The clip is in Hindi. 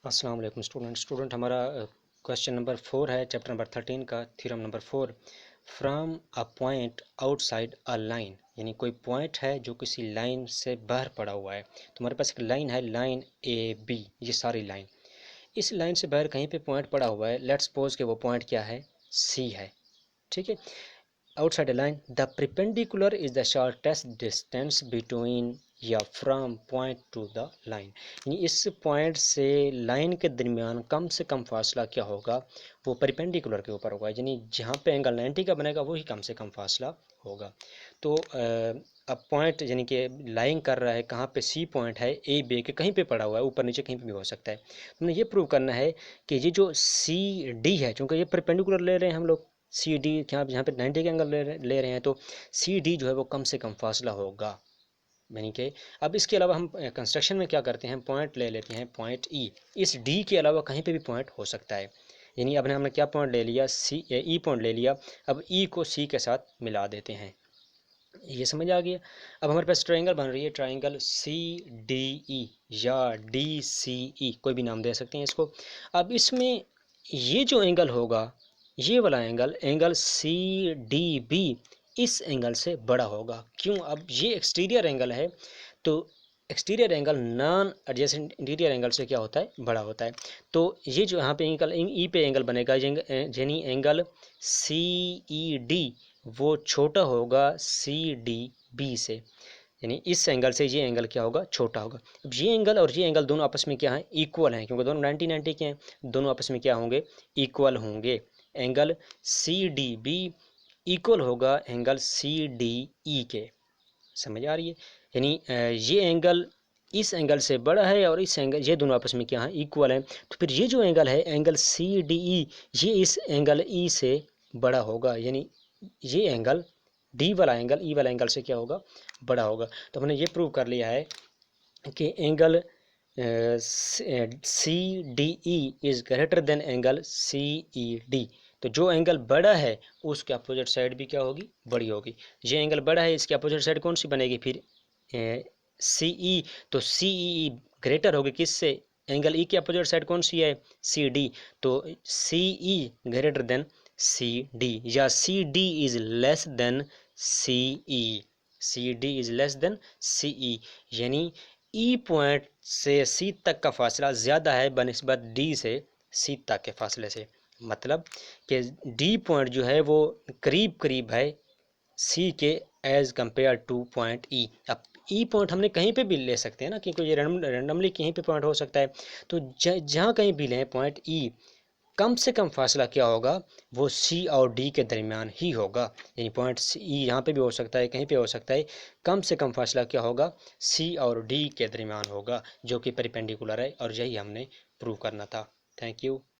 अस्सलाम वालेकुम स्टूडेंट हमारा क्वेश्चन नंबर 4 है चैप्टर नंबर 13 का theorem number 4। From a point outside a line, यानी कोई पॉइंट है जो किसी लाइन से बाहर पड़ा हुआ है। तो हमारे पास एक लाइन है, लाइन ए बी, ये सारी लाइन। इस लाइन से बाहर कहीं पे पॉइंट पड़ा हुआ है। लेट्स सपोज कि वो पॉइंट क्या है, सी है। ठीक है, outside a line the perpendicular is the shortest distance between या from point two the line, यानी इस पॉइंट से लाइन के दरमियान कम से कम फासला क्या होगा, वो परपेंडिकुलर के ऊपर होगा, यानी जहाँ पे एंगल 90 का बनेगा वही कम से कम फासला होगा। तो अब पॉइंट यानी कि लाइन कर रहा है कहाँ पे, सी पॉइंट है ए बी के कहीं पे पड़ा हुआ है, ऊपर नीचे कहीं पे भी हो सकता है। तो हमने ये प्रूव करना है कि ये जो सी डी है, चूँकि ये परपेंडिकुलर ले रहे हैं हम लोग, सी डी यहाँ पे 90 के एंगल ले रहे हैं, तो सी डी जो है वो कम से कम फासला होगा। यानी कि अब इसके अलावा हम कंस्ट्रक्शन में क्या करते हैं, पॉइंट ले लेते हैं, पॉइंट ई। इस डी के अलावा कहीं पे भी पॉइंट हो सकता है, यानी अब हमने क्या पॉइंट ले लिया, सी ई पॉइंट ले लिया। अब ई को सी के साथ मिला देते हैं, ये समझ आ गया। अब हमारे पास ट्रायंगल बन रही है, ट्रायंगल सी डी ई या डी सी ई, कोई भी नाम दे सकते हैं इसको। अब इसमें ये जो एंगल होगा, ये वाला angle, angle C D B, इस एंगल से बड़ा होगा। क्यों? अब ये एक्सटीरियर एंगल है, तो exterior angle non adjacent interior angle से क्या होता है, बड़ा होता है। तो ये जो यहाँ पे एंगल ई पे एंगल बनेगा, यानी एंगल सी ई डी वो छोटा होगा सी डी बी से, यानी इस एंगल से ये एंगल क्या होगा, छोटा होगा। अब ये एंगल और ये एंगल दोनों आपस में क्या है, इक्वल हैं, क्योंकि दोनों 90-90 के हैं, दोनों आपस में क्या होंगे, इक्वल होंगे। Angle C D B equal होगा एंगल सी डी ई के। समझ आ रही है? यानी ये एंगल इस एंगल से बड़ा है और इस एंगल, ये दोनों आपस में क्या है, इक्वल है। तो फिर ये जो एंगल है, एंगल सी डी ई, ये इस एंगल ई से बड़ा होगा, यानी ये एंगल डी वाला एंगल ई वाला एंगल से क्या होगा, बड़ा होगा। तो हमने ये प्रूव कर लिया है कि angle C D E is greater than angle C E D. तो जो एंगल बड़ा है उसके अपोजिट साइड भी क्या होगी, बड़ी होगी। ये एंगल बड़ा है, इसके अपोजिट साइड कौन सी बनेगी फिर, सी ई। तो सी ई ग्रेटर होगी किससे, एंगल ई के अपोजिट साइड कौन सी है, सी डी। तो C E greater than C D, या C D is less than C E, C D is less than C E, यानी ई पॉइंट से सी तक का फासला ज़्यादा है बनिस्बत डी से सी तक के फासले से। मतलब कि डी पॉइंट जो है वो करीब करीब है सी के एज़ कंपेयर टू पॉइंट ई। अब ई पॉइंट हमने कहीं पे भी ले सकते हैं ना, क्योंकि ये रैंडमली कहीं पे पॉइंट हो सकता है। तो जहाँ कहीं भी लें पॉइंट ई, कम से कम फासला क्या होगा, वो सी और डी के दरमियान ही होगा। यानी पॉइंट सी ई यहाँ पे भी हो सकता है, कहीं पे हो सकता है, कम से कम फासला क्या होगा, सी और डी के दरमियान होगा, जो कि परपेंडिकुलर है, और यही हमने प्रूव करना था। Thank you.